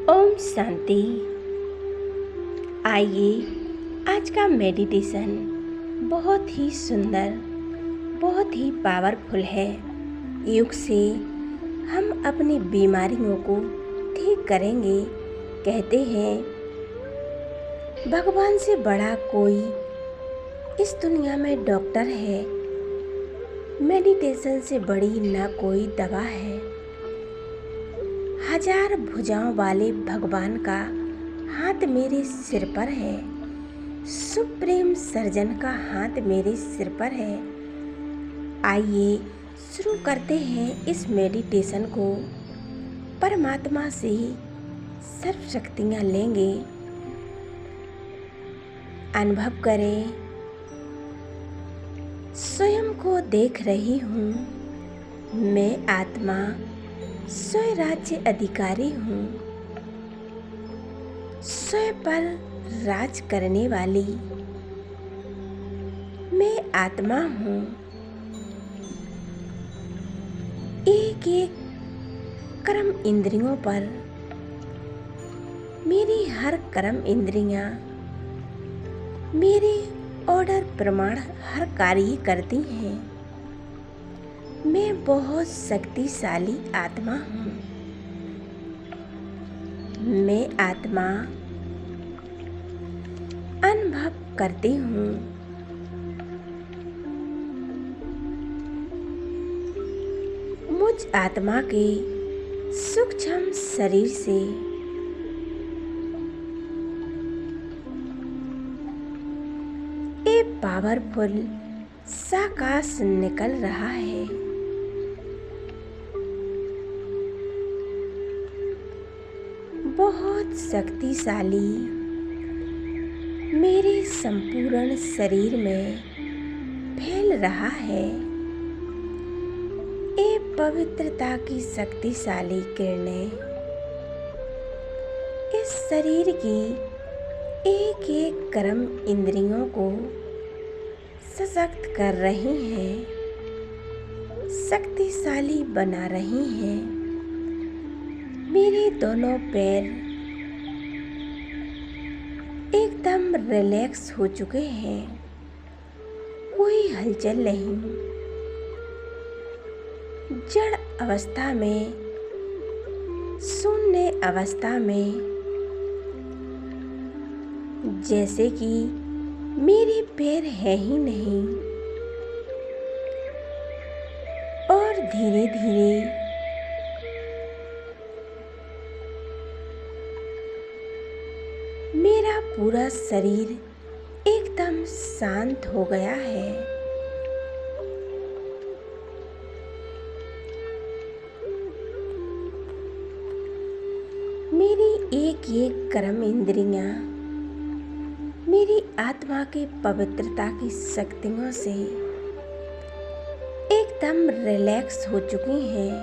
ओम शांति। आइए, आज का मेडिटेशन बहुत ही सुंदर, बहुत ही पावरफुल है। योग से हम अपनी बीमारियों को ठीक करेंगे। कहते हैं भगवान से बड़ा कोई इस दुनिया में डॉक्टर है, मेडिटेशन से बड़ी ना कोई दवा है। हजार भुजाओं वाले भगवान का हाथ मेरे सिर पर है, सुप्रीम सर्जन का हाथ मेरे सिर पर है। आइए शुरू करते हैं इस मेडिटेशन को। परमात्मा से ही सर्व शक्तियाँ लेंगे। अनुभव करें, स्वयं को देख रही हूँ। मैं आत्मा स्वयं राज्य अधिकारी हूँ, स्वयं पर राज करने वाली मैं आत्मा हूँ। एक एक कर्म इंद्रियों पर मेरी हर कर्म इंद्रियाँ मेरे ऑर्डर प्रमाण हर कार्य करती हैं। मैं बहुत शक्तिशाली आत्मा हूँ। मैं आत्मा अनुभव करती हूँ। मुझ आत्मा के सूक्ष्म शरीर से एक पावरफुल आकाश निकल रहा है। बहुत शक्तिशाली मेरे संपूर्ण शरीर में फैल रहा है। एक पवित्रता की शक्तिशाली किरणें इस शरीर की एक एक कर्म इंद्रियों को सशक्त कर रही हैं, शक्तिशाली बना रही हैं। मेरे दोनों पैर एकदम रिलैक्स हो चुके हैं, कोई हलचल नहीं। जड़ अवस्था में, शून्य अवस्था में, जैसे कि मेरे पैर है ही नहीं। और धीरे धीरे मेरा पूरा शरीर एकदम शांत हो गया है। मेरी एक एक कर्म इंद्रियां मेरी आत्मा के पवित्रता की शक्तियों से एकदम रिलैक्स हो चुकी हैं।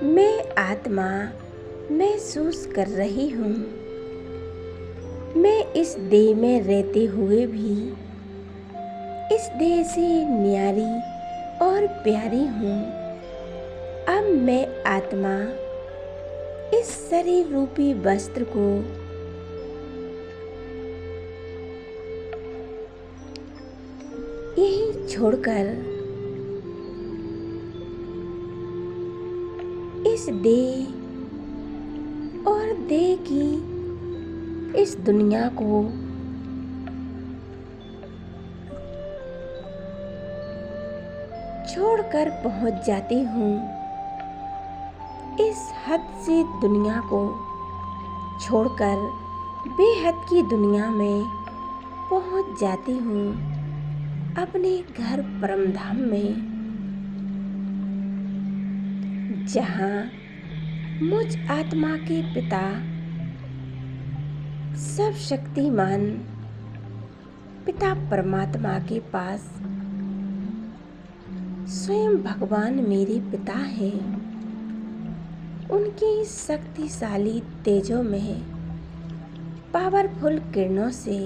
मैं आत्मा महसूस कर रही हूँ। मैं इस देह में रहते हुए भी इस देह से न्यारी और प्यारी हूँ। अब मैं आत्मा इस शरीर रूपी वस्त्र को यहीं छोड़कर इस देह और देह की इस दुनिया को छोड़कर पहुंच जाती हूँ। इस हद से दुनिया को छोड़कर बेहद की दुनिया में पहुंच जाती हूँ, अपने घर परमधाम में, जहाँ मुझ आत्मा के पिता सब शक्तिमान पिता परमात्मा के पास स्वयं भगवान मेरे पिता हैं। उनकी शक्तिशाली तेजों में पावरफुल किरणों से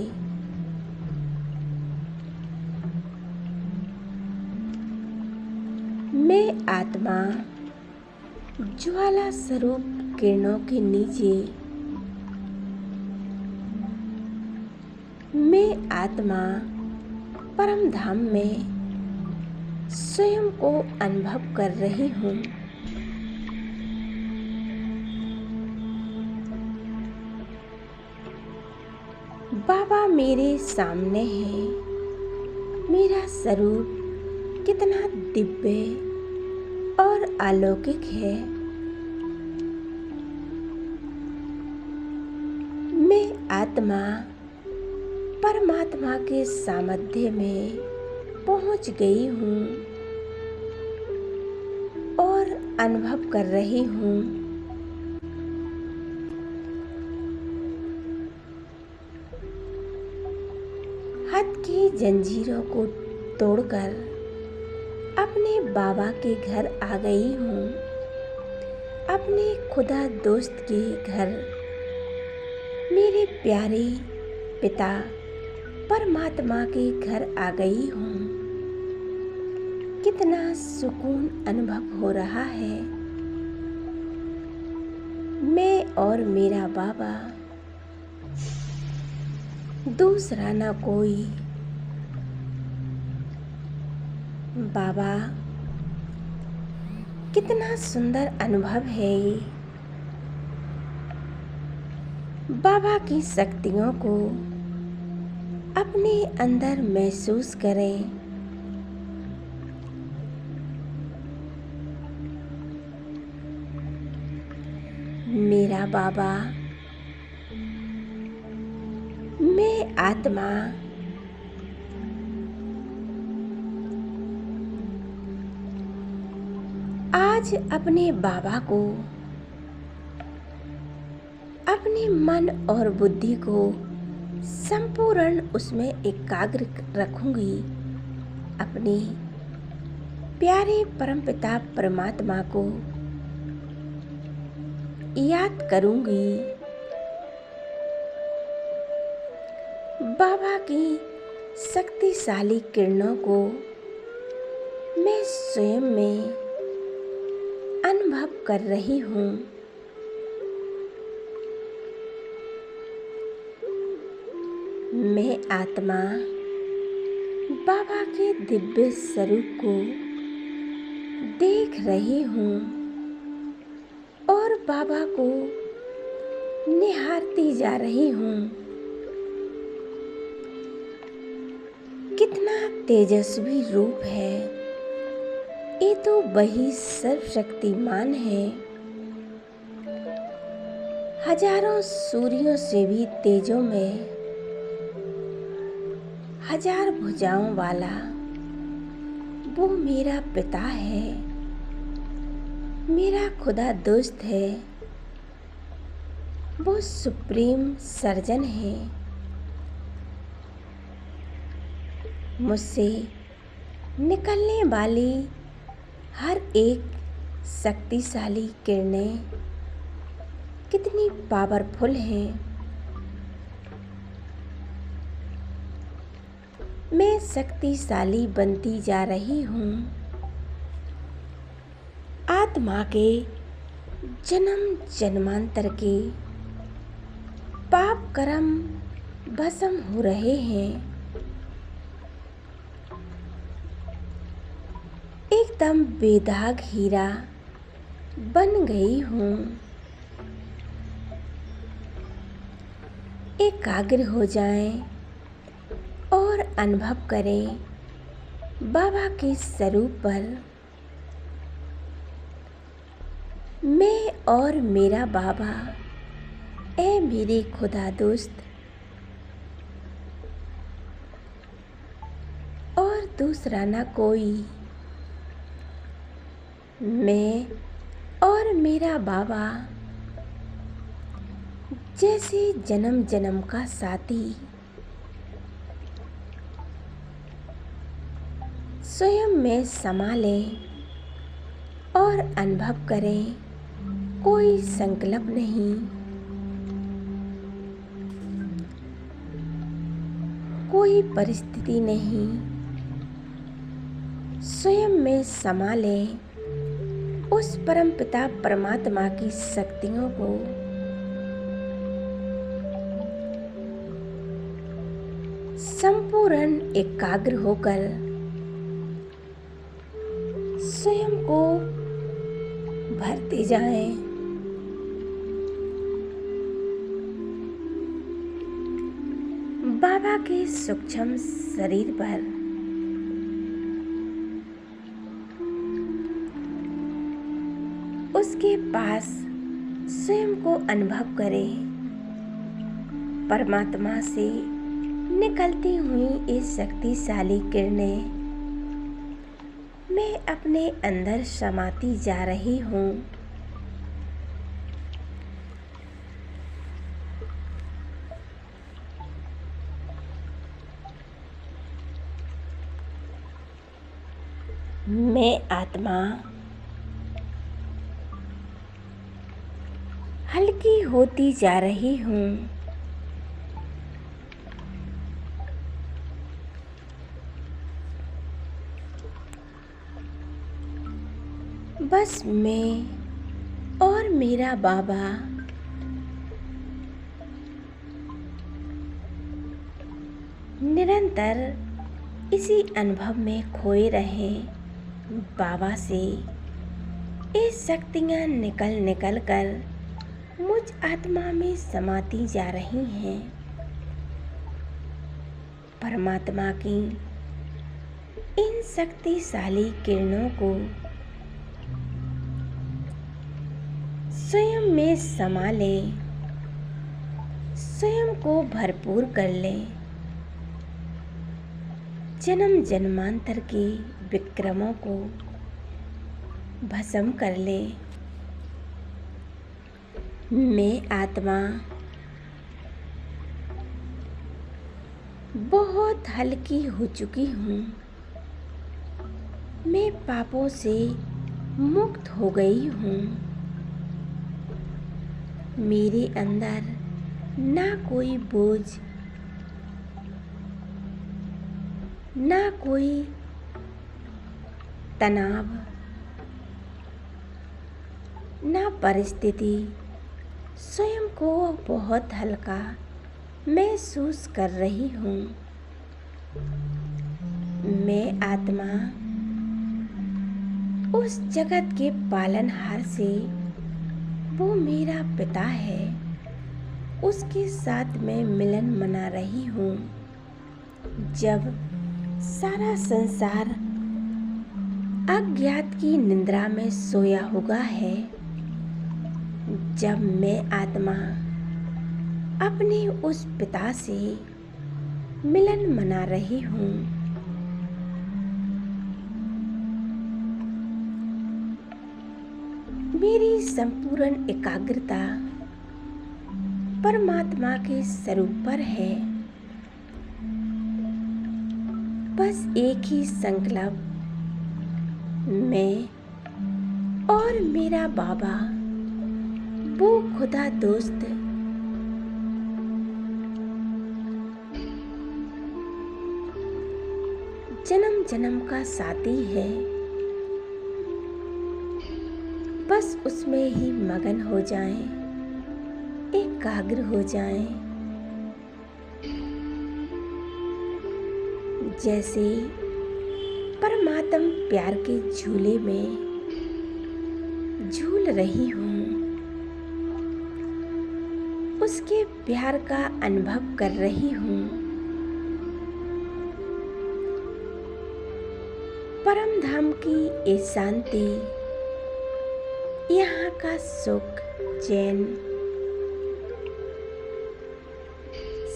मैं आत्मा ज्वाला स्वरूप किरणों के नीचे, मैं आत्मा परम धाम में स्वयं को अनुभव कर रही हूँ। बाबा मेरे सामने है। मेरा स्वरूप कितना दिव्य और अलौकिक है। मैं आत्मा परमात्मा के सामर्थ्य में पहुंच गई हूँ और अनुभव कर रही हूँ। हद की जंजीरों को तोड़कर अपने बाबा के घर आ गई हूँ, अपने खुदा दोस्त के घर, मेरे प्यारे पिता परमात्मा के घर आ गई हूँ। कितना सुकून अनुभव हो रहा है। मैं और मेरा बाबा, दूसरा ना कोई। बाबा, कितना सुंदर अनुभव है ये। बाबा की शक्तियों को अपने अंदर महसूस करें। मेरा बाबा, मैं आत्मा आज अपने बाबा को, अपने मन और बुद्धि को संपूर्ण उसमें एकाग्र रखूंगी। अपने प्यारे परमपिता परमात्मा को याद करूंगी। बाबा की शक्तिशाली किरणों को मैं स्वयं में अनुभव कर रही हूँ। मैं आत्मा बाबा के दिव्य स्वरूप को देख रही हूँ और बाबा को निहारती जा रही हूँ। कितना तेजस्वी रूप है। ये तो वही सर्वशक्तिमान है। हजारों सूर्यों से भी तेजों में, हजार भुजाओं वाला वो मेरा पिता है, मेरा खुदा दोस्त है, वो सुप्रीम सर्जन है। मुझसे निकलने वाली हर एक शक्तिशाली किरणें कितनी पावरफुल हैं। मैं शक्तिशाली बनती जा रही हूँ। आत्मा के जन्म जन्मांतर के पाप कर्म भस्म हो रहे हैं। एकदम बेदाग हीरा बन गई हूँ। एकाग्र हो जाएं और अनुभव करें बाबा के स्वरूप पर। मैं और मेरा बाबा, ऐ मेरे खुदा दोस्त, और दूसरा ना कोई। मैं और मेरा बाबा जैसे जन्म जन्म का साथी, स्वयं में समा लें और अनुभव करें। कोई संकल्प नहीं, कोई परिस्थिति नहीं, स्वयं में समा लें उस परमपिता परमात्मा की शक्तियों को। संपूर्ण एकाग्र होकर स्वयं को भरते जाएं। बाबा के सूक्ष्म शरीर पर उसके पास स्वयं को अनुभव करें। परमात्मा से निकलती हुई इस शक्तिशाली किरणें मैं अपने अंदर समाती जा रही हूँ। मैं आत्मा हल्की होती जा रही हूँ। बस मैं और मेरा बाबा निरंतर इसी अनुभव में खोए रहें। बाबा से ये शक्तियाँ निकल कर मुझ आत्मा में समाती जा रही हैं। परमात्मा की इन शक्तिशाली किरणों को स्वयं में समा लें, स्वयं को भरपूर कर लें। जन्म जन्मांतर के विक्रमों को भस्म कर ले। मैं आत्मा बहुत हल्की हो चुकी हूँ। मैं पापों से मुक्त हो गई हूँ। मेरे अंदर ना कोई बोझ, ना कोई तनाव, ना परिस्थिति। स्वयं को बहुत हल्का महसूस कर रही हूँ। मैं आत्मा उस जगत के पालनहार से, वो मेरा पिता है, उसके साथ मैं मिलन मना रही हूँ। जब सारा संसार अज्ञात की निद्रा में सोया हुआ है, जब मैं आत्मा अपने उस पिता से मिलन मना रही हूँ, मेरी संपूर्ण एकाग्रता परमात्मा के स्वरूप पर है। बस एक ही संकल्प, मैं और मेरा बाबा, वो खुदा दोस्त, जन्म जन्म का साथी है। बस उसमें ही मगन हो जाएं, एकाग्र हो जाएं। जैसे परमात्म प्यार के झूले में झूल रही हूँ, उसके प्यार का अनुभव कर रही हूँ। परम धाम की ये शांति, यहाँ का सुख, चैन,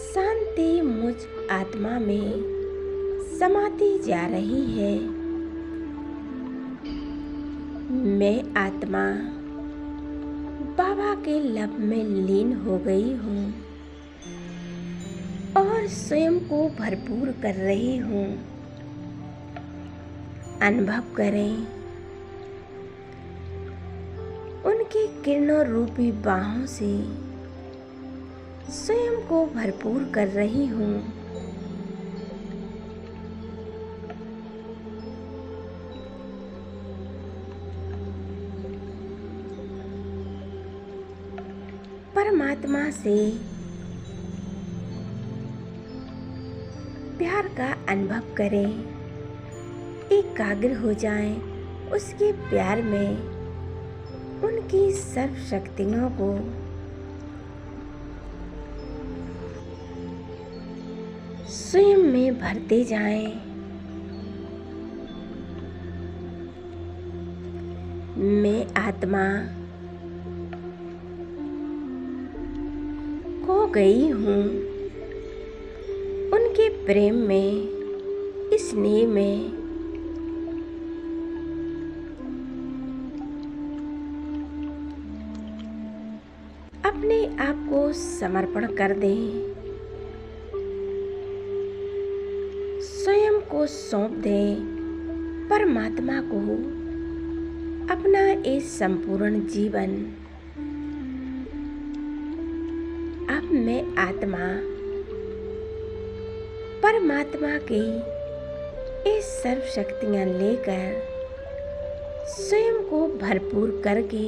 शांति मुझ आत्मा में समाती जा रही है। मैं आत्मा बाबा के लब में लीन हो गई हूँ और स्वयं को भरपूर कर रही हूँ। अनुभव करें, उनकी किरणों रूपी बाहों से स्वयं को भरपूर कर रही हूँ। परमात्मा से प्यार का अनुभव करें, एकाग्र हो जाएं उसके प्यार में, उनकी सर्व शक्तियों को स्वयं में भरते जाएं। मैं आत्मा खो गई हूँ उनके प्रेम में, स्नेह में। अपने आप को समर्पण कर दें, स्वयं को सौंप दें परमात्मा को अपना ये संपूर्ण जीवन। अब मैं आत्मा परमात्मा की ये सर्व शक्तियाँ लेकर स्वयं को भरपूर करके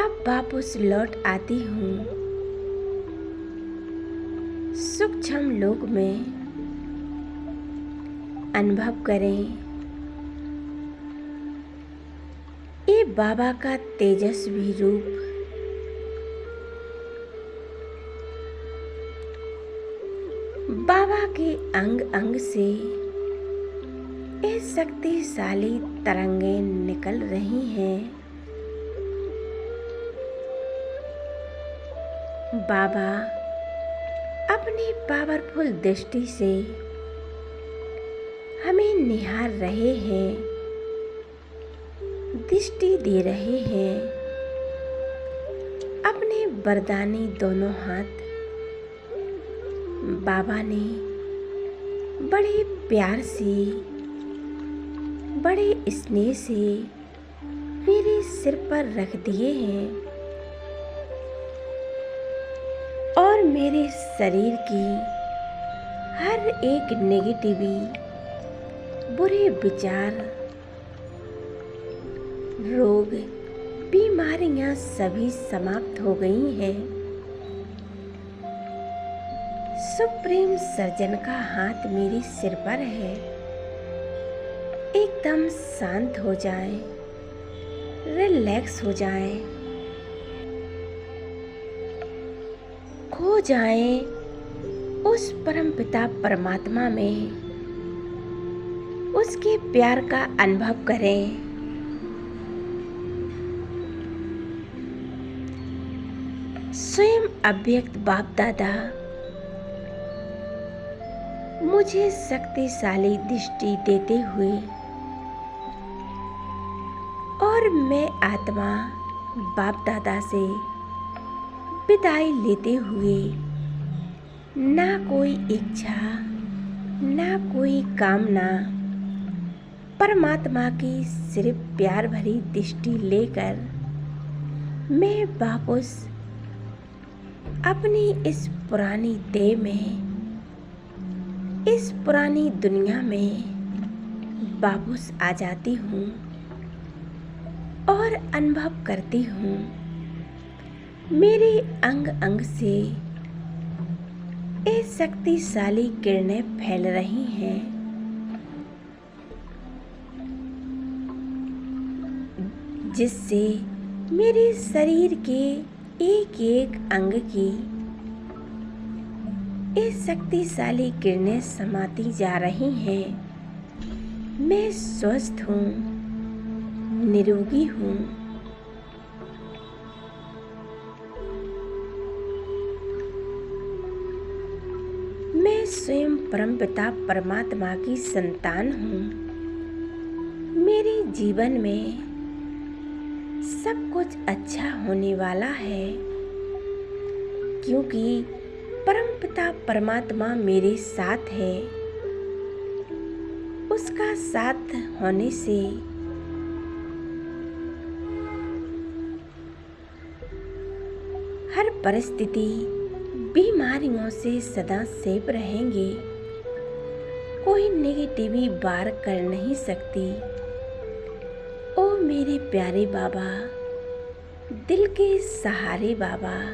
अब वापस लौट आती हूँ सूक्ष्म लोक में। अनुभव करें ये बाबा का तेजस्वी रूप। बाबा के अंग अंग से ये शक्तिशाली तरंगें निकल रही हैं। बाबा अपनी पावरफुल दृष्टि से हमें निहार रहे हैं, दृष्टि दे रहे हैं। अपने वरदानी दोनों हाथ बाबा ने बड़े प्यार से, बड़े स्नेह से मेरे सिर पर रख दिए हैं और मेरे शरीर की हर एक नेगेटिविटी, बुरे विचार, रोग, बीमारियां सभी समाप्त हो गई हैं। सुप्रीम सर्जन का हाथ मेरे सिर पर है। एकदम शांत हो जाए, रिलैक्स हो जाए, खो जाए उस परमपिता परमात्मा में, उसके प्यार का अनुभव करें। स्वयं अव्यक्त बाप दादा मुझे शक्तिशाली दृष्टि देते हुए और मैं आत्मा बाप दादा से विदाई लेते हुए, ना कोई इच्छा, ना कोई कामना, परमात्मा की सिर्फ प्यार भरी दृष्टि लेकर मैं वापस अपनी इस पुरानी देह में, इस पुरानी दुनिया में वापस आ जाती हूँ और अनुभव करती हूँ मेरे अंग अंग से ये शक्तिशाली किरणें फैल रही हैं। जिससे मेरे शरीर के एक एक अंग की ये शक्तिशाली किरणें समाती जा रही हैं। मैं स्वस्थ हूँ, निरोगी हूँ। मैं स्वयं परमपिता परमात्मा की संतान हूँ। मेरे जीवन में सब कुछ अच्छा होने वाला है, क्योंकि परमपिता परमात्मा मेरे साथ है। उसका साथ होने से हर परिस्थिति, बीमारियों से सदा सेफ रहेंगे। कोई नेगेटिविटी वार कर नहीं सकती। ओ मेरे प्यारे बाबा, दिल के सहारे बाबा,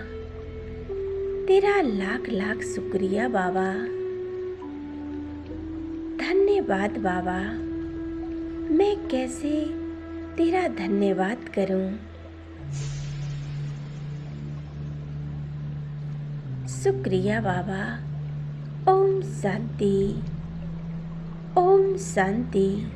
तेरा लाख लाख शुक्रिया बाबा। धन्यवाद बाबा, मैं कैसे तेरा धन्यवाद करूं। शुक्रिया बाबा। ओम शांति, ओम शांति।